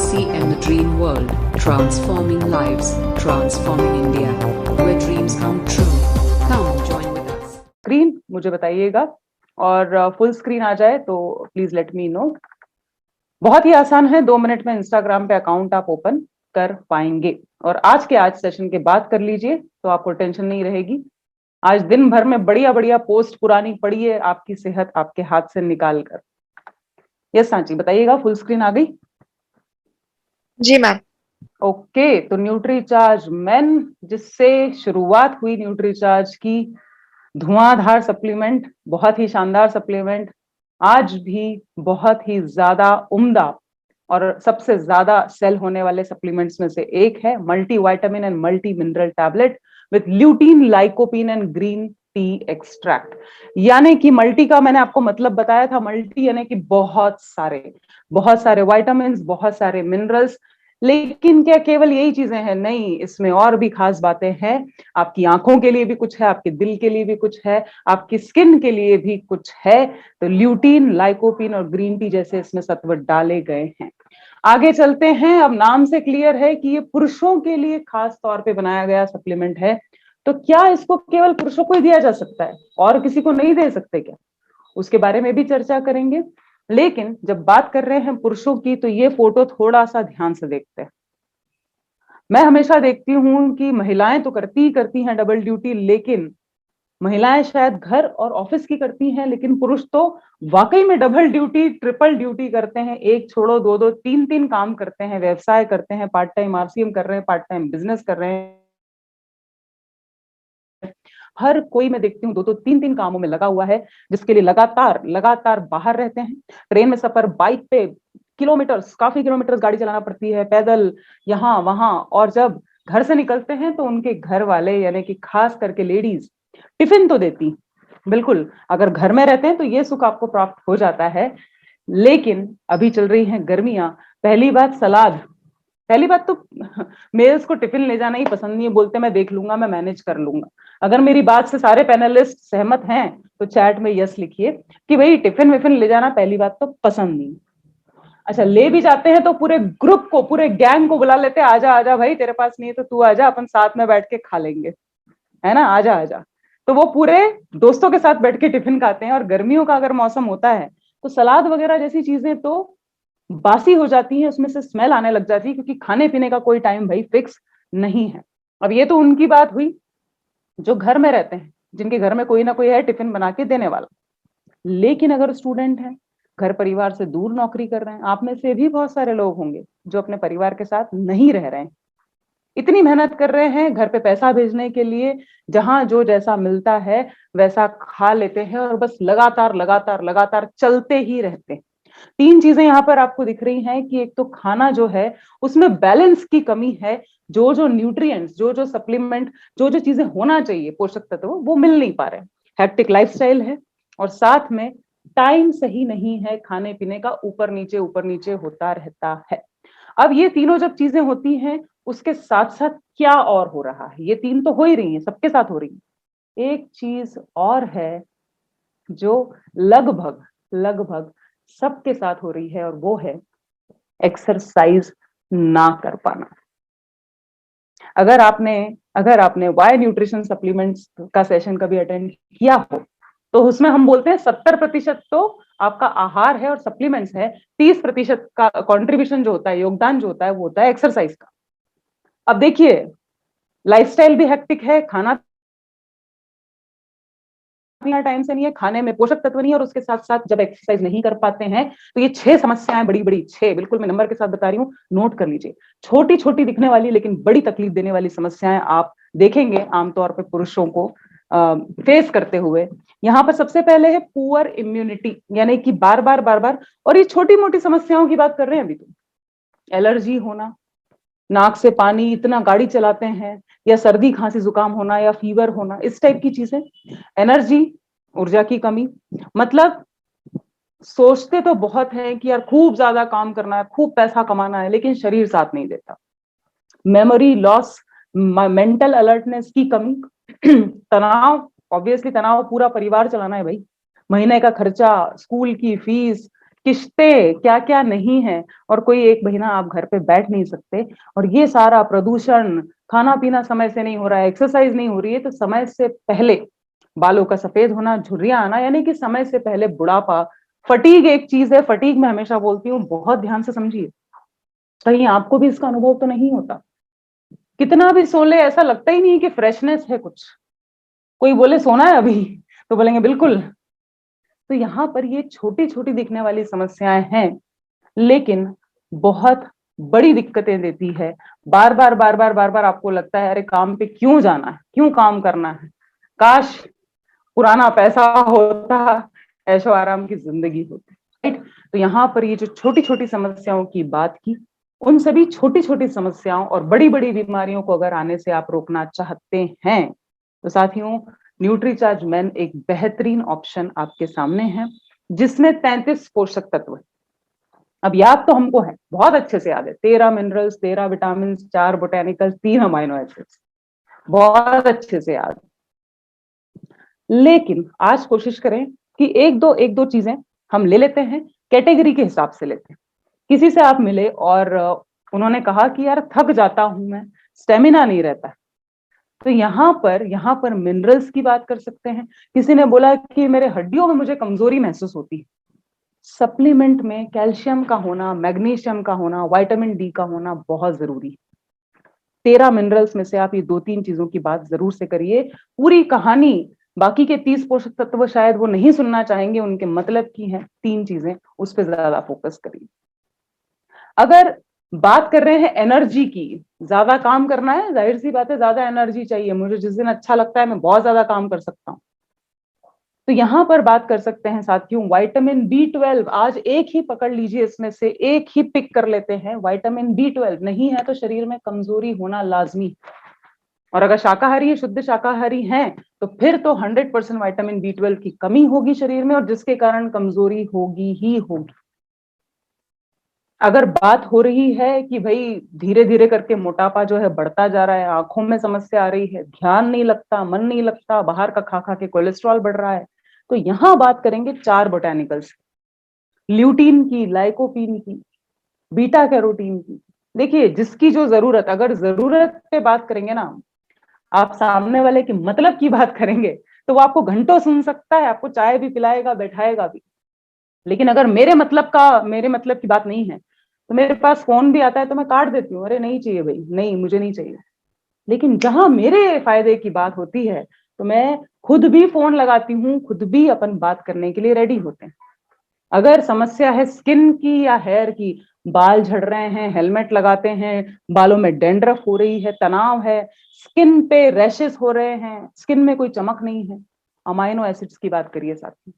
DCM the Dream World, transforming lives, transforming India, where dreams come true. Come join with us. Screen मुझे बताइएगा और full screen आ जाए तो please let me know. बहुत ही आसान है, 2 मिनट में इंस्टाग्राम पे अकाउंट आप ओपन कर पाएंगे और आज के सेशन के बाद कर लीजिए तो आपको टेंशन नहीं रहेगी। आज दिन भर में बढ़िया बढ़िया पोस्ट पुरानी पड़ी है, आपकी सेहत आपके हाथ से निकाल कर। यस सांची बताइएगा, फुल स्क्रीन आ गई? जी मैम। ओके, तो न्यूट्रीचार्ज मेन, जिससे शुरुआत हुई न्यूट्रीचार्ज की, धुआंधार सप्लीमेंट, बहुत ही शानदार सप्लीमेंट, आज भी बहुत ही ज्यादा उम्दा और सबसे ज्यादा सेल होने वाले सप्लीमेंट्स में से एक है multi vitamin and multi mineral tablet with lutein, lycopene and green tea extract. यानी कि मल्टी का मैंने आपको मतलब बताया था, मल्टी यानी कि बहुत सारे विटामिन, बहुत सारे मिनरल्स। लेकिन क्या केवल यही चीजें हैं? नहीं, इसमें और भी खास बातें हैं। आपकी आंखों के लिए भी कुछ है, आपके दिल के लिए भी कुछ है, आपकी स्किन के लिए भी कुछ है। तो ल्यूटीन, लाइकोपीन और ग्रीन टी जैसे इसमें सत्व डाले गए हैं। आगे चलते हैं। अब नाम से क्लियर है कि ये पुरुषों के लिए खास तौर पे बनाया गया सप्लीमेंट है। तो क्या इसको केवल पुरुषों को ही दिया जा सकता है और किसी को नहीं दे सकते क्या? उसके बारे में भी चर्चा करेंगे। लेकिन जब बात कर रहे हैं पुरुषों की, तो ये फोटो थोड़ा सा ध्यान से देखते हैं। मैं हमेशा देखती हूं कि महिलाएं तो करती हैं डबल ड्यूटी, लेकिन महिलाएं शायद घर और ऑफिस की करती हैं, लेकिन पुरुष तो वाकई में डबल ड्यूटी, ट्रिपल ड्यूटी करते हैं। एक छोड़ो, दो दो तीन तीन काम करते हैं, व्यवसाय करते हैं, पार्ट टाइम आरसीएम कर रहे हैं, पार्ट टाइम बिजनेस कर रहे हैं। हर कोई मैं देखती हूँ 2-2 3-3 कामों में लगा हुआ है, जिसके लिए लगातार बाहर रहते हैं। ट्रेन में सफर, बाइक पे काफी किलोमीटर्स गाड़ी चलाना पड़ती है, पैदल यहाँ वहां। और जब घर से निकलते हैं तो उनके घर वाले यानी कि खास करके लेडीज टिफिन तो देती, बिल्कुल। अगर घर में रहते हैं तो ये सुख आपको प्राप्त हो जाता है। लेकिन अभी चल रही हैं गर्मियां। पहली बात सलाद। पहली बात तो मेल्स को टिफिन ले जाना ही पसंद नहीं है, बोलते मैं देख लूंगा, मैं मैनेज कर लूंगा। अगर मेरी बात से सारे पैनलिस्ट सहमत हैं तो चैट में यस लिखिए कि भाई टिफिन विफिन ले जाना पहली बात तो पसंद नहीं। अच्छा, ले भी जाते हैं तो पूरे ग्रुप को, पूरे गैंग को बुला लेते हैं, आजा आजा भाई, तेरे पास नहीं है तो तू आजा, अपन साथ में बैठ के खा लेंगे, है ना, आजा आजा। तो वो पूरे दोस्तों के साथ बैठ के टिफिन खाते हैं। और गर्मियों का अगर मौसम होता है तो सलाद वगैरह जैसी चीजें तो बासी हो जाती है, उसमें से स्मेल आने लग जाती है, क्योंकि खाने पीने का कोई टाइम भाई फिक्स नहीं है। अब ये तो उनकी बात हुई जो घर में रहते हैं, जिनके घर में कोई ना कोई है टिफिन बना के देने वाला। लेकिन अगर स्टूडेंट है, घर परिवार से दूर नौकरी कर रहे हैं, आप में से भी बहुत सारे लोग होंगे जो अपने परिवार के साथ नहीं रह रहे हैं, इतनी मेहनत कर रहे हैं घर पे पैसा भेजने के लिए, जहां जो जैसा मिलता है वैसा खा लेते हैं और बस लगातार चलते ही रहते हैं। 3 चीजें यहाँ पर आपको दिख रही हैं कि एक तो खाना जो है उसमें बैलेंस की कमी है। जो जो न्यूट्रिएंट्स, जो जो सप्लीमेंट, जो जो चीजें होना चाहिए, पोषक तत्व, वो मिल नहीं पा रहे। हेक्टिक लाइफस्टाइल है और साथ में टाइम सही नहीं है खाने पीने का, ऊपर नीचे होता रहता है। अब ये तीनों जब चीजें होती हैं, उसके साथ साथ क्या और हो रहा है? ये 3 तो हो ही रही है, सबके साथ हो रही है। एक चीज और है जो लगभग सबके साथ हो रही है, और वो है एक्सरसाइज ना कर पाना। अगर आपने वाई न्यूट्रिशन सप्लीमेंट्स का सेशन कभी अटेंड किया हो तो उसमें हम बोलते हैं 70% तो आपका आहार है और सप्लीमेंट्स है, 30% का कंट्रीब्यूशन जो होता है, योगदान जो होता है, वो होता है एक्सरसाइज का। अब देखिए, लाइफस्टाइल भी हेक्टिक है, खाना टाइम से नहीं है, खाने में पोषक तत्व नहीं है, और उसके साथ साथ जब एक्सरसाइज नहीं कर पाते हैं तो ये 6 समस्याएं, बड़ी 6, बिल्कुल मैं नंबर के साथ बता रही हूँ, नोट कर लीजिए। छोटी छोटी दिखने वाली लेकिन बड़ी तकलीफ देने वाली समस्याएं आप देखेंगे आमतौर पर पुरुषों को फेस करते हुए। यहाँ पर सबसे पहले है पुअर इम्यूनिटी, यानी कि बार बार, और ये छोटी मोटी समस्याओं की बात कर रहे हैं अभी तो, एलर्जी होना, नाक से पानी, इतना गाड़ी चलाते हैं, या सर्दी खांसी जुकाम होना, या फीवर होना, इस टाइप की चीजें। एनर्जी, ऊर्जा की कमी, मतलब सोचते तो बहुत है कि यार खूब ज्यादा काम करना है, खूब पैसा कमाना है, लेकिन शरीर साथ नहीं देता। मेमोरी लॉस, मेंटल अलर्टनेस की कमी, तनाव, ऑब्वियसली तनाव, पूरा परिवार चलाना है भाई, महीने का खर्चा, स्कूल की फीस, किश्तें क्या क्या नहीं है, और कोई एक महीना आप घर पे बैठ नहीं सकते, और ये सारा प्रदूषण, खाना पीना समय से नहीं हो रहा है, एक्सरसाइज नहीं हो रही है, तो समय से पहले बालों का सफेद होना, झुर्रियां आना, यानी कि समय से पहले बुढ़ापा। फटीग एक चीज है, फटीग मैं हमेशा बोलती हूँ, बहुत ध्यान से समझिए, कहीं आपको भी इसका अनुभव तो नहीं होता। कितना भी सो ले ऐसा लगता ही नहीं कि फ्रेशनेस है कुछ। कोई बोले सोना है अभी, तो बोलेंगे बिल्कुल। तो यहाँ पर ये छोटी छोटी दिखने वाली समस्याएं हैं, लेकिन बहुत बड़ी दिक्कतें देती है। बार बार बार बार बार बार आपको लगता है अरे काम पे क्यों जाना है, क्यों काम करना है, काश पुराना पैसा होता, ऐशो आराम की जिंदगी होती, राइट। तो यहाँ पर ये जो छोटी छोटी समस्याओं की बात की, उन सभी छोटी छोटी समस्याओं और बड़ी बड़ी बीमारियों को अगर आने से आप रोकना चाहते हैं, तो साथियों न्यूट्रीचार्ज मेन एक बेहतरीन ऑप्शन आपके सामने है, जिसमें 33 पोषक तत्व है। अब याद तो हमको है, बहुत अच्छे से याद है, 13 minerals, 13 vitamin, 4 botanical, 3 amino acids, बहुत अच्छे से याद। लेकिन आज कोशिश करें कि एक दो चीजें हम ले लेते हैं, कैटेगरी के हिसाब से लेते हैं। किसी से आप मिले और उन्होंने कहा कि यार थक जाता हूं मैं, स्टेमिना नहीं रहता, तो यहाँ पर मिनरल्स की बात कर सकते हैं। किसी ने बोला कि मेरे हड्डियों में मुझे कमजोरी महसूस होती है, सप्लीमेंट में कैल्शियम का होना, मैग्नीशियम का होना, विटामिन डी का होना बहुत जरूरी है। 13 मिनरल्स में से आप ये 2-3 चीजों की बात जरूर से करिए। पूरी कहानी, बाकी के 30 पोषक तत्व शायद वो नहीं सुनना चाहेंगे, उनके मतलब की है 3 चीजें, उस पर ज्यादा फोकस करिए। अगर बात कर रहे हैं एनर्जी की, ज्यादा काम करना है, जाहिर सी बात है ज्यादा एनर्जी चाहिए, मुझे जिस दिन अच्छा लगता है मैं बहुत ज्यादा काम कर सकता हूँ, तो यहां पर बात कर सकते हैं साथियों विटामिन B12। आज एक ही पकड़ लीजिए, इसमें से एक ही पिक कर लेते हैं, विटामिन B12 नहीं है तो शरीर में कमजोरी होना लाजमी। और अगर शाकाहारी, शुद्ध शाकाहारी हैं, तो फिर तो 100% विटामिन B12 की कमी होगी शरीर में, और जिसके कारण कमजोरी होगी ही होगी। अगर बात हो रही है कि भाई धीरे धीरे करके मोटापा जो है बढ़ता जा रहा है, आंखों में समस्या आ रही है, ध्यान नहीं लगता, मन नहीं लगता, बाहर का खा खा के कोलेस्ट्रॉल बढ़ रहा है, तो यहां बात करेंगे 4 बोटेनिकल्स, ल्यूटीन की, लाइकोपीन की, बीटा कैरोटीन की। देखिए जिसकी जो जरूरत, अगर जरूरत पे बात करेंगे ना, आप सामने वाले की मतलब की बात करेंगे, तो वो आपको घंटों सुन सकता है, आपको चाय भी पिलाएगा, बैठाएगा भी। लेकिन अगर मेरे मतलब की बात नहीं है, तो मेरे पास फोन भी आता है तो मैं काट देती हूँ, अरे नहीं चाहिए भाई, नहीं मुझे नहीं चाहिए। लेकिन जहां मेरे फायदे की बात होती है, तो मैं खुद भी फोन लगाती हूँ, खुद भी अपन बात करने के लिए रेडी होते हैं। अगर समस्या है स्किन की या हेयर की, बाल झड़ रहे हैं, हेलमेट लगाते हैं, बालों में डेंड्रफ हो रही है, तनाव है, स्किन पे रैशेस हो रहे हैं, स्किन में कोई चमक नहीं है, अमाइनो एसिड्स की बात करिए साथी,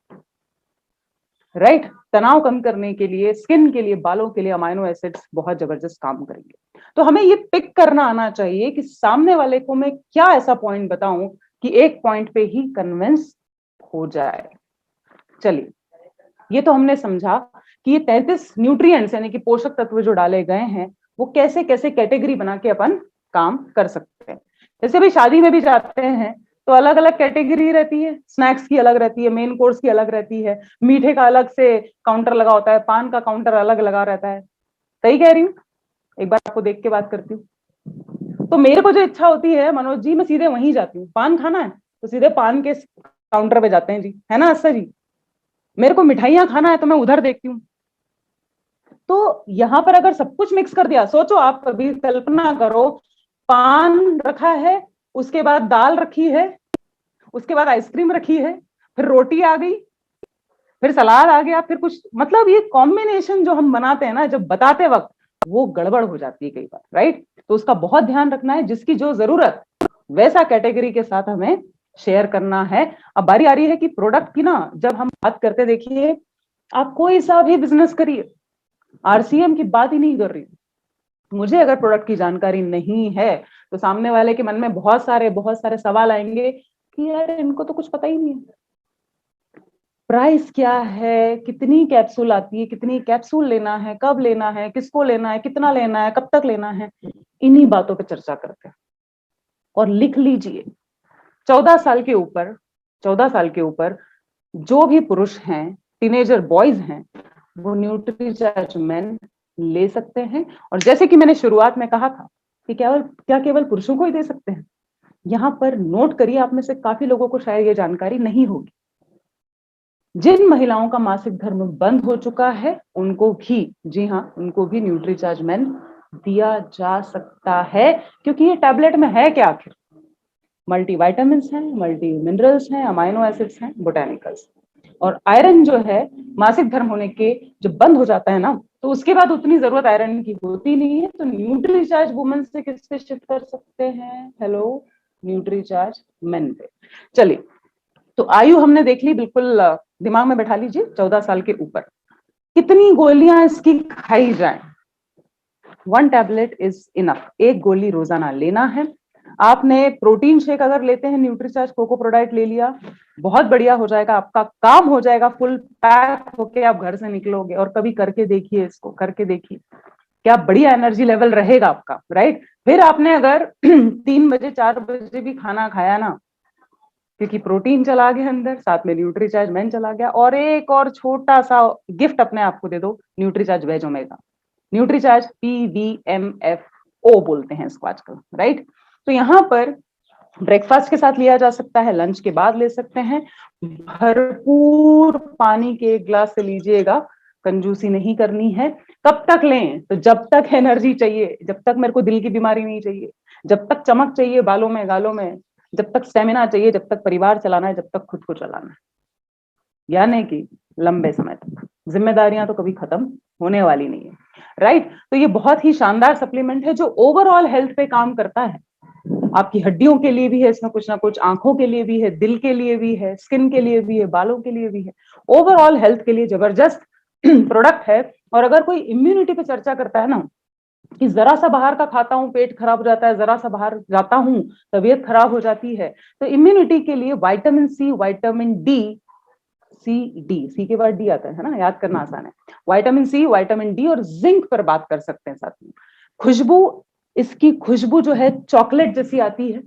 राइट। तनाव कम करने के लिए, स्किन के लिए, बालों के लिए अमाइनो एसिड्स बहुत जबरदस्त काम करेंगे। तो हमें ये पिक करना आना चाहिए कि सामने वाले को मैं क्या ऐसा पॉइंट बताऊं कि एक पॉइंट पे ही कन्विंस हो जाए। चलिए, ये तो हमने समझा कि ये 33 न्यूट्रिएंट्स यानी कि पोषक तत्व जो डाले गए हैं, वो कैसे कैसे कैटेगरी बना के अपन काम कर सकते हैं। जैसे भी शादी में भी जाते हैं तो अलग अलग कैटेगरी रहती है, स्नैक्स की अलग रहती है, मेन कोर्स की अलग रहती है, मीठे का अलग से काउंटर लगा होता है, पान का काउंटर अलग लगा रहता है। सही कह रही हूँ? एक बार आपको देख के बात करती हूँ। तो मेरे को जो इच्छा होती है मनोज जी, मैं सीधे वहीं जाती हूँ, पान खाना है तो सीधे पान के काउंटर पे जाते हैं जी, है ना अस्सा जी। मेरे को मिठाइयां खाना है तो मैं उधर देखती हूँ। तो यहां पर अगर सब कुछ मिक्स कर दिया, सोचो आप कभी कल्पना करो, पान रखा है, उसके बाद दाल रखी है, उसके बाद आइसक्रीम रखी है, फिर रोटी आ गई, फिर सलाद आ गया, फिर कुछ, मतलब ये कॉम्बिनेशन जो हम बनाते हैं ना जब बताते वक्त, वो गड़बड़ हो जाती है कई बार, राइट। तो उसका बहुत ध्यान रखना है, जिसकी जो जरूरत वैसा कैटेगरी के साथ हमें शेयर करना है। अब बारी आ रही है कि प्रोडक्ट की ना, जब हम बात करते, देखिए आप कोई सा भी बिजनेस करिए, RCM की बात ही नहीं कर रही, मुझे अगर प्रोडक्ट की जानकारी नहीं है तो सामने वाले के मन में बहुत सारे सवाल आएंगे कि यार इनको तो कुछ पता ही नहीं है, प्राइस क्या है, कितनी कैप्सूल आती है, कितनी कैप्सूल लेना है, कब लेना है, किसको लेना है, कितना लेना है, कब तक लेना है, इन्हीं बातों पर चर्चा करते हैं। और लिख लीजिए, 14 साल के ऊपर जो भी पुरुष हैं, टीनेजर बॉयज हैं, वो न्यूट्रीचार्ज मेन ले सकते हैं। और जैसे कि मैंने शुरुआत में कहा था कि क्या केवल पुरुषों को ही दे सकते हैं? यहाँ पर नोट करिए, आप में से काफी लोगों को शायद ये जानकारी नहीं होगी, जिन महिलाओं का मासिक धर्म बंद हो चुका है उनको भी, जी हाँ, उनको भी न्यूट्रीचार्ज मेन दिया जा सकता है। क्योंकि ये टैबलेट में है क्या आखिर? मल्टीविटामिन्स हैं, मल्टी मिनरल्स हैं, अमाइनो एसिड्स हैं, बोटानिकल्स। और आयरन जो है मासिक धर्म होने के जब बंद हो जाता है ना, तो उसके बाद उतनी जरूरत आयरन की होती नहीं है। तो न्यूट्रीचार्ज वुमेन से किस पे शिफ्ट कर सकते हैं? हेलो, न्यूट्रीचार्ज मेन पे। चलिए, तो आयु हमने देख ली, बिल्कुल दिमाग में बैठा लीजिए, 14 साल के ऊपर। कितनी गोलियां इसकी खाई जाए? 1 टैबलेट इज इनफ। 1 गोली रोजाना लेना है। आपने प्रोटीन शेक अगर लेते हैं, न्यूट्रीचार्ज कोको प्रोडाइट ले लिया, बहुत बढ़िया हो जाएगा, आपका काम हो जाएगा, फुल पैक होके आप घर से निकलोगे। और कभी करके देखिए, इसको करके देखिए, क्या बढ़िया एनर्जी लेवल रहेगा आपका, राइट। फिर आपने अगर 3 बजे 4 बजे भी खाना खाया ना, क्योंकि प्रोटीन चला गया अंदर, साथ में न्यूट्रीचार्ज मेन चला गया, और एक और छोटा सा गिफ्ट अपने आप को दे दो, Nutricharge veg omega. Nutricharge PVMFO बोलते हैं इसको आजकल, राइट। तो यहाँ पर ब्रेकफास्ट के साथ लिया जा सकता है, लंच के बाद ले सकते हैं। भरपूर पानी के 1 गिलास से लीजिएगा, कंजूसी नहीं करनी है। कब तक लें? तो जब तक एनर्जी चाहिए, जब तक मेरे को दिल की बीमारी नहीं चाहिए, जब तक चमक चाहिए बालों में गालों में, जब तक स्टेमिना चाहिए, जब तक परिवार चलाना है, जब तक खुद को चलाना है, यानी कि लंबे समय तक। जिम्मेदारियां तो कभी खत्म होने वाली नहीं है, राइट। तो ये बहुत ही शानदार सप्लीमेंट है जो ओवरऑल हेल्थ पे काम करता है। आपकी हड्डियों के लिए भी है इसमें कुछ ना कुछ, आंखों के लिए भी है, दिल के लिए भी है, स्किन के लिए भी है, बालों के लिए भी है। ओवरऑल हेल्थ के लिए जबरदस्त प्रोडक्ट है। और अगर कोई इम्यूनिटी पे चर्चा करता है ना, कि जरा सा बाहर का खाता हूं पेट खराब हो जाता है, जरा सा बाहर जाता हूं तबीयत खराब हो जाती है, तो इम्यूनिटी के लिए विटामिन सी, विटामिन डी, सी के बाद डी आता है ना, याद करना आसान है। विटामिन सी, विटामिन डी और जिंक पर बात कर सकते हैं साथ में। खुशबू, इसकी खुशबू जो है चॉकलेट जैसी आती है।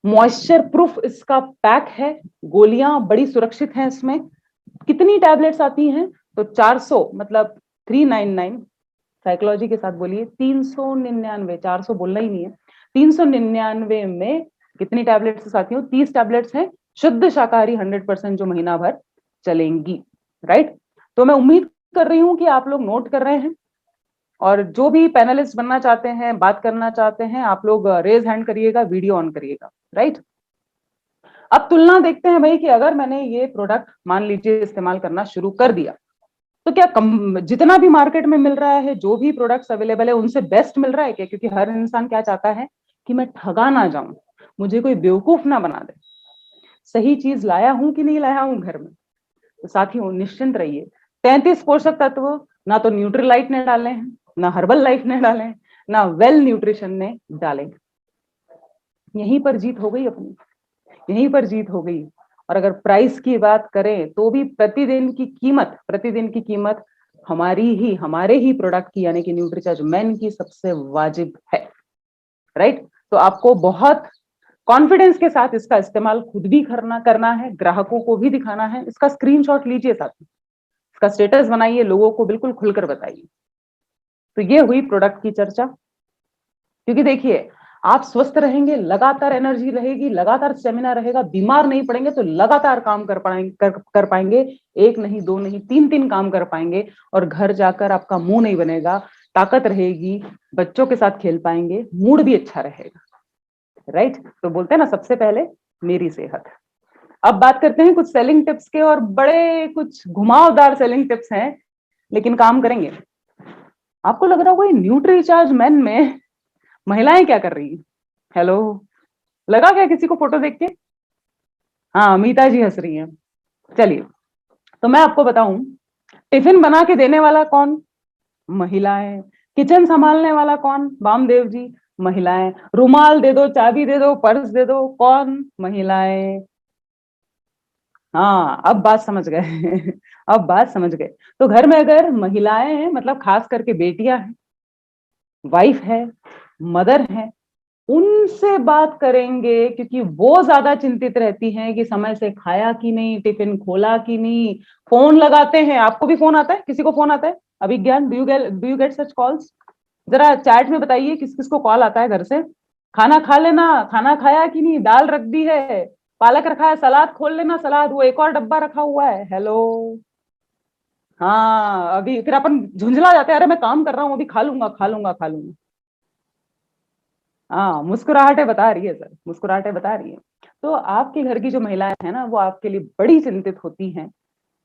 मॉइस्चर प्रूफ इसका पैक है, गोलियां बड़ी सुरक्षित हैं इसमें। कितनी टैबलेट्स आती हैं? तो 400, मतलब 399, साइकोलॉजी के साथ बोलिए 399, 400 बोलना ही नहीं है, 399 में कितनी टैबलेट्स आती हैं? 30 टैबलेट्स हैं, शुद्ध शाकाहारी 100% जो महीना भर चलेंगी, राइट। तो मैं उम्मीद कर रही हूं कि आप लोग नोट कर रहे हैं, और जो भी पैनलिस्ट बनना चाहते हैं, बात करना चाहते हैं, आप लोग रेज हैंड करिएगा, वीडियो ऑन करिएगा, राइट। अब तुलना देखते हैं भाई, कि अगर मैंने ये प्रोडक्ट मान लीजिए इस्तेमाल करना शुरू कर दिया, तो क्या जितना भी मार्केट में मिल रहा है, जो भी प्रोडक्ट्स अवेलेबल है, उनसे बेस्ट मिल रहा है क्या? क्योंकि हर इंसान क्या चाहता है कि मैं ठगा ना जाऊं, मुझे कोई बेवकूफ ना बना दे। सही चीज लाया हूं कि नहीं लाया हूं घर में? तो साथियों निश्चिंत रहिए, 33 पोषक तत्व ना तो न्यूट्रीलाइट ने डाले हैं, ना हर्बल लाइफ ने डाले हैं, ना वेल न्यूट्रिशन ने डाले। यहीं पर जीत हो गई अपनी, यहीं पर जीत हो गई। और अगर प्राइस की बात करें तो भी प्रतिदिन की कीमत हमारे ही प्रोडक्ट की, यानी कि न्यूट्रीचार्ज मेन की सबसे वाजिब है, राइट। तो आपको बहुत कॉन्फिडेंस के साथ इसका इस्तेमाल खुद भी करना है, ग्राहकों को भी दिखाना है। इसका स्क्रीनशॉट लीजिए, साथ में इसका स्टेटस बनाइए, लोगों को बिल्कुल खुलकर बताइए। तो ये हुई प्रोडक्ट की चर्चा। क्योंकि देखिए, आप स्वस्थ रहेंगे, लगातार एनर्जी रहेगी, लगातार स्टेमिना रहेगा, बीमार नहीं पड़ेंगे, तो लगातार काम कर पाएंगे। 1 नहीं, 2 नहीं, 3 काम कर पाएंगे। और घर जाकर आपका मुंह नहीं बनेगा, ताकत रहेगी, बच्चों के साथ खेल पाएंगे, मूड भी अच्छा रहेगा, राइट। तो बोलते हैं ना, सबसे पहले मेरी सेहत। अब बात करते हैं कुछ सेलिंग टिप्स के, और बड़े कुछ घुमावदार सेलिंग टिप्स हैं, लेकिन काम करेंगे। आपको लग रहा होगा ये न्यूट्रीचार्ज मेन में महिलाएं क्या कर रही हैं? हेलो, लगा क्या किसी को फोटो देख के? हाँ, अमिता जी हंस रही हैं। चलिए, तो मैं आपको बताऊं, टिफिन बना के देने वाला कौन? महिलाएं। किचन संभालने वाला कौन? वामदेव जी, महिलाएं। रुमाल दे दो, चाबी दे दो, पर्स दे दो, कौन? महिलाएं। हाँ, अब बात समझ गए अब बात समझ गए। तो घर में अगर महिलाएं हैं, मतलब खास करके बेटियां हैं, वाइफ है, मदर है, उनसे बात करेंगे, क्योंकि वो ज्यादा चिंतित रहती हैं कि समय से खाया कि नहीं, टिफिन खोला कि नहीं, फोन लगाते हैं। आपको भी फोन आता है? किसी को फोन आता है? Abhigyan, do you get such calls? जरा चैट में बताइए किस किस को कॉल आता है घर से। खाना खा लेना, खाना खाया कि नहीं, दाल रख दी है, पालक रखा है, सलाद खोल लेना, सलाद वो एक और डब्बा रखा हुआ है। हेलो। हाँ, अभी फिर अपन झुंझला जाते हैं, अरे मैं काम कर रहा हूँ, अभी खा लूंगा खा लूंगा खा लूंगा। हाँ, मुस्कुराहटें बता रही है सर, मुस्कुराहटें बता रही है। तो आपके घर की जो महिलाएं हैं ना, वो आपके लिए बड़ी चिंतित होती हैं।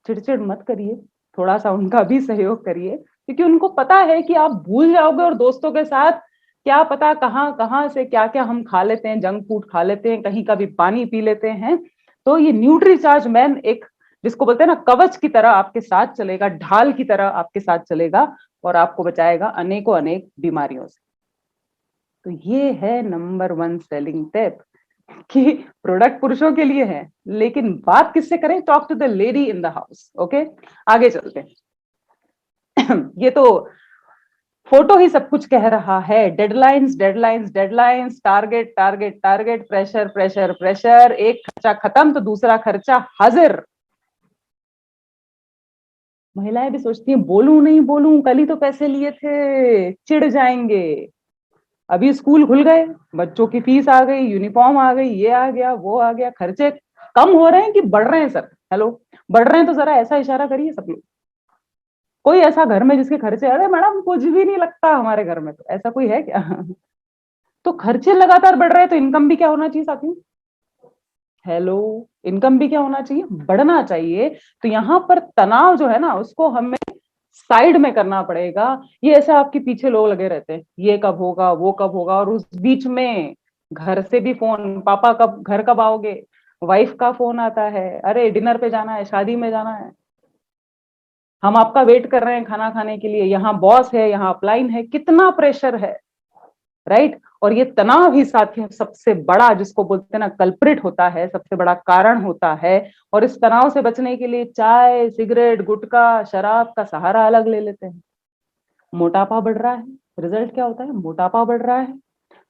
चिड़चिड़ मत करिए, थोड़ा सा उनका भी सहयोग करिए, क्योंकि उनको पता है कि आप भूल जाओगे और दोस्तों के साथ क्या पता कहाँ कहाँ से क्या क्या हम खा लेते हैं, जंक फूड खा लेते हैं, कहीं का भी पानी पी लेते हैं। तो ये न्यूट्री चार्ज मैन एक, जिसको बोलते हैं ना, कवच की तरह आपके साथ चलेगा, ढाल की तरह आपके साथ चलेगा और आपको बचाएगा अनेकों अनेक बीमारियों से। तो ये है नंबर वन सेलिंग टिप कि प्रोडक्ट पुरुषों के लिए है, लेकिन बात किससे करें? Talk to the lady in the house. Okay, आगे चलते हैं। ये तो फोटो ही सब कुछ कह रहा है। Deadlines deadlines deadlines, target target target, pressure pressure pressure, एक खर्चा खत्म तो दूसरा खर्चा हाजिर। महिलाएं भी सोचती हैं बोलूं नहीं बोलूं, कल ही तो पैसे लिए थे, चिढ़ जाएंगे। अभी स्कूल खुल गए, बच्चों की फीस आ गई, यूनिफॉर्म आ गई, ये आ गया वो आ गया, खर्चे कम हो रहे हैं कि बढ़ रहे हैं सर? हेलो, बढ़ रहे हैं तो जरा ऐसा इशारा करिए सब लोग। कोई ऐसा घर में जिसके खर्चे, अरे मैडम कुछ भी नहीं लगता हमारे घर में, तो ऐसा कोई है क्या? तो खर्चे लगातार बढ़ रहे हैं तो इनकम भी क्या होना चाहिए साथियों? हेलो, इनकम भी क्या होना चाहिए? बढ़ना चाहिए। तो यहाँ पर तनाव जो है ना, उसको हमें साइड में करना पड़ेगा। ये ऐसे आपके पीछे लोग लगे रहते हैं, ये कब होगा वो कब होगा, और उस बीच में घर से भी फोन, पापा कब घर कब आओगे, वाइफ का फोन आता है, अरे डिनर पे जाना है, शादी में जाना है, हम आपका वेट कर रहे हैं खाना खाने के लिए, यहाँ बॉस है, यहाँ अपलाइन है, कितना प्रेशर है। राइट। और ये तनाव ही साथियों सबसे बड़ा, जिसको बोलते हैं ना, कल्प्रिट होता है, सबसे बड़ा कारण होता है। और इस तनाव से बचने के लिए चाय, सिगरेट, गुटखा, शराब का सहारा अलग ले लेते हैं। मोटापा बढ़ रहा है, रिजल्ट क्या होता है? मोटापा बढ़ रहा है,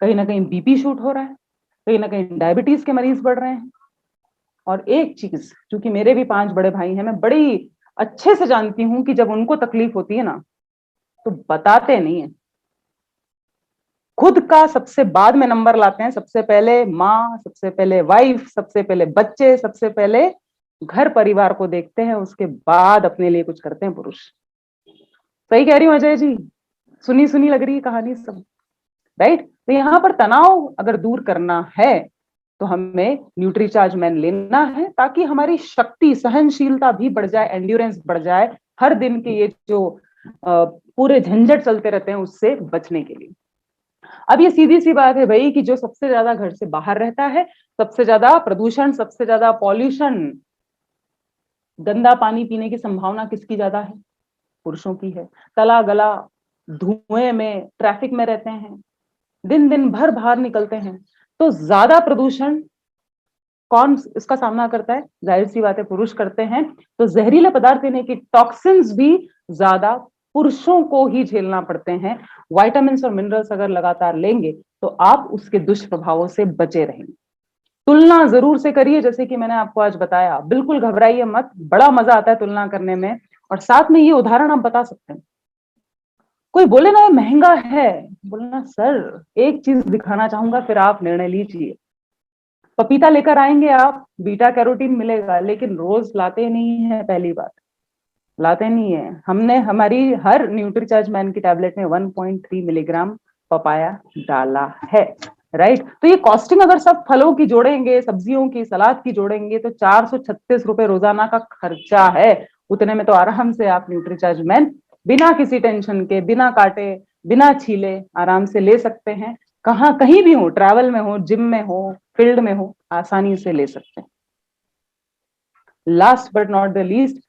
कहीं ना कहीं बीपी शूट हो रहा है, कहीं ना कहीं डायबिटीज के मरीज बढ़ रहे हैं। और एक चीज, क्योंकि मेरे भी 5 बड़े भाई हैं, मैं बड़ी अच्छे से जानती हूँ कि जब उनको तकलीफ होती है ना, तो बताते नहीं है, खुद का सबसे बाद में नंबर लाते हैं। सबसे पहले माँ, सबसे पहले वाइफ, सबसे पहले बच्चे, सबसे पहले घर परिवार को देखते हैं, उसके बाद अपने लिए कुछ करते हैं पुरुष। सही कह रही हूँ अजय जी? सुनी सुनी लग रही है कहानी सब। राइट। तो यहाँ पर तनाव अगर दूर करना है तो हमें न्यूट्रीचार्ज मैन लेना है, ताकि हमारी शक्ति, सहनशीलता भी बढ़ जाए, एंड्योरेंस बढ़ जाए, हर दिन के ये जो पूरे झंझट चलते रहते हैं उससे बचने के लिए। अब ये सीधी सी बात है भाई कि जो सबसे ज्यादा घर से बाहर रहता है, सबसे ज्यादा प्रदूषण, सबसे ज्यादा पॉल्यूशन, गंदा पानी पीने की संभावना किसकी ज्यादा है? पुरुषों की है। तला गला धुएं में, ट्रैफिक में रहते हैं, दिन दिन भर बाहर निकलते हैं, तो ज्यादा प्रदूषण कौन इसका सामना करता है? जाहिर सी बात है, पुरुष करते हैं। तो जहरीले पदार्थ यानी कि टॉक्सिन्स भी ज्यादा पुरुषों को ही झेलना पड़ते हैं। विटामिन्स और मिनरल्स अगर लगातार लेंगे तो आप उसके दुष्प्रभावों से बचे रहेंगे। तुलना जरूर से करिए, जैसे कि मैंने आपको आज बताया, बिल्कुल घबराइए मत, बड़ा मजा आता है तुलना करने में। और साथ में ये उदाहरण आप बता सकते हैं। कोई बोले ना ये महंगा है, बोलना सर एक चीज दिखाना चाहूंगा, फिर आप निर्णय लीजिए। पपीता लेकर आएंगे आप, बीटा कैरोटीन मिलेगा, लेकिन रोज लाते नहीं है, पहली बात लाते नहीं है। हमने हमारी हर न्यूट्रीचार्ज मैन की टैबलेट में 1.3 मिलीग्राम पपाया डाला है। राइट। तो ये कॉस्टिंग अगर सब फलों की जोड़ेंगे, सब्जियों की, सलाद की जोड़ेंगे, तो 436 रुपए रोजाना का खर्चा है। उतने में तो आराम से आप न्यूट्रीचार्ज मैन बिना किसी टेंशन के, बिना काटे, बिना छीले आराम से ले सकते हैं। कहाँ कहीं भी हो, ट्रैवल में हो, जिम में हो, फील्ड में हो, आसानी से ले सकते हैं। Last but not the least,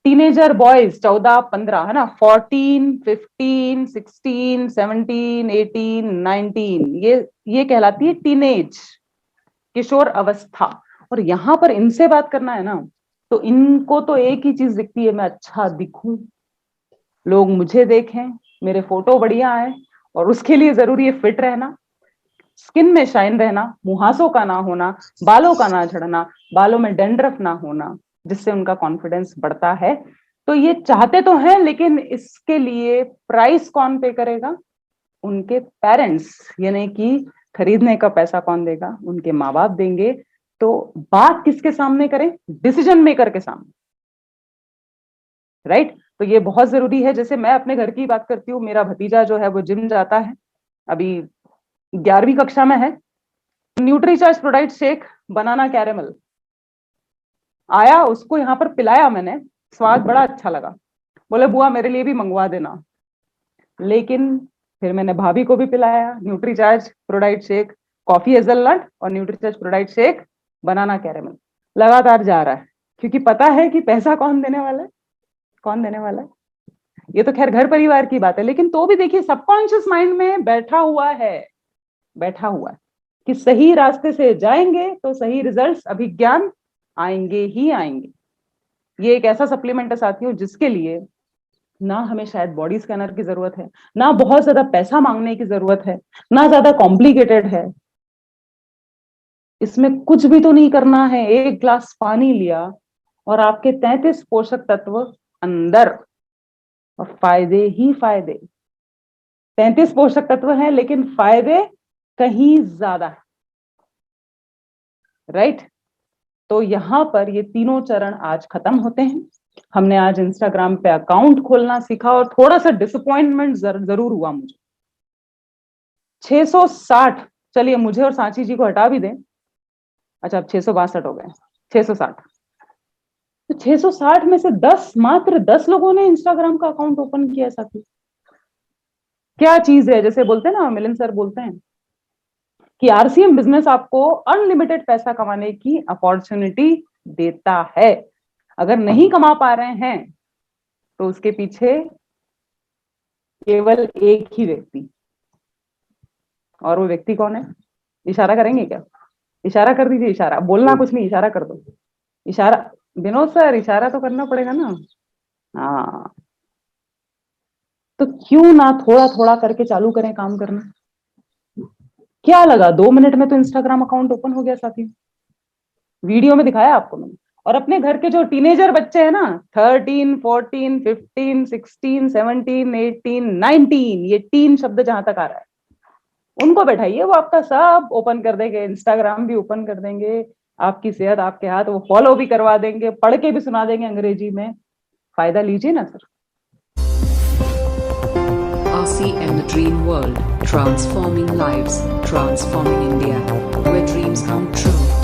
teenager boys 14-15 है ना, 14, 15, 16, 17, 18, 19, ये कहलाती है टीनेज, किशोर अवस्था। और यहां पर इनसे बात करना है ना, तो इनको तो एक ही चीज दिखती है, मैं अच्छा दिखूं, लोग मुझे देखें, मेरे फोटो बढ़िया आए, और उसके लिए जरूरी है फिट रहना, स्किन में शाइन रहना, मुहासों का ना होना, बालों का ना झड़ना, बालों में डैंड्रफ ना होना, जिससे उनका कॉन्फिडेंस बढ़ता है। तो ये चाहते तो हैं, लेकिन इसके लिए प्राइस कौन पे करेगा? उनके पेरेंट्स, यानी कि खरीदने का पैसा कौन देगा? उनके माँ बाप देंगे। तो बात किसके सामने करें? डिसीजन मेकर के सामने, राइट? तो ये बहुत जरूरी है। जैसे मैं अपने घर की बात करती हूँ, मेरा भतीजा जो है वो जिम जाता है, अभी 11वीं कक्षा में है। न्यूट्रीचार्ज प्रोडाइट शेक बनाना कैरेमल आया, उसको यहाँ पर पिलाया मैंने, स्वाद बड़ा अच्छा लगा। बोले बुआ मेरे लिए भी मंगवा देना। लेकिन फिर मैंने भाभी को भी पिलाया Nutricharge ProDiet shake, coffee hazelnut और न्यूट्रीचार्ज प्रोडाइट शेक बनाना कैरेमल। लगातार जा रहा है, क्योंकि पता है कि पैसा कौन देने वाला है? कौन देने वाला है? ये तो खैर घर परिवार की बात है, लेकिन तो भी देखिए सबकॉन्शियस माइंड में बैठा हुआ है कि सही रास्ते से जाएंगे तो सही रिजल्ट्स, अभिज्ञान आएंगे ही आएंगे। ये एक ऐसा सप्लीमेंट है साथियों, जिसके लिए ना हमें शायद बॉडी स्कैनर की जरूरत है, ना बहुत ज्यादा पैसा मांगने की जरूरत है, ना ज्यादा कॉम्प्लिकेटेड है। इसमें कुछ भी तो नहीं करना है। एक ग्लास पानी लिया और आपके 33 पोषक तत्व अंदर, और फायदे ही फायदे। 33 पोषक तत्व हैं, लेकिन फायदे कहीं ज्यादा है, राइट? तो यहां पर ये तीनों चरण आज खत्म होते हैं। हमने आज इंस्टाग्राम पे अकाउंट खोलना सीखा, और थोड़ा सा डिसअपॉइंटमेंट जरूर हुआ मुझे। 660, चलिए मुझे और सांची जी को हटा भी दें। अच्छा, अब 662 हो गए, 660। तो 660 में से मात्र 10 लोगों ने इंस्टाग्राम का अकाउंट ओपन किया साथी। क्या चीज है? जैसे बोलते हैं ना, मिलन सर बोलते हैं कि आरसीएम बिजनेस आपको अनलिमिटेड पैसा कमाने की अपॉर्चुनिटी देता है। अगर नहीं कमा पा रहे हैं तो उसके पीछे केवल एक ही व्यक्ति, और वो व्यक्ति कौन है? इशारा करेंगे क्या? इशारा कर दीजिए, इशारा, बोलना कुछ नहीं, इशारा कर दो। इशारा, विनोद सर इशारा तो करना पड़ेगा ना। हाँ, तो क्यों ना थोड़ा थोड़ा करके चालू करें काम करना। क्या लगा, 2 मिनट में तो इंस्टाग्राम अकाउंट ओपन हो गया साथी। वीडियो में दिखाया आपको मैंने। और अपने घर के जो टीनेजर बच्चे हैं ना, 13, 14, 15, 16, 17, 18, 19, ये टीन शब्द जहां तक आ रहा है, उनको बैठाइए, वो आपका सब ओपन कर देंगे, इंस्टाग्राम भी ओपन कर देंगे। आपकी सेहत आपके हाथ, वो फॉलो भी करवा देंगे, पढ़ के भी सुना देंगे अंग्रेजी में। फायदा लीजिए ना sir. RCM The Dream World, transforming lives, transforming India, where dreams come true.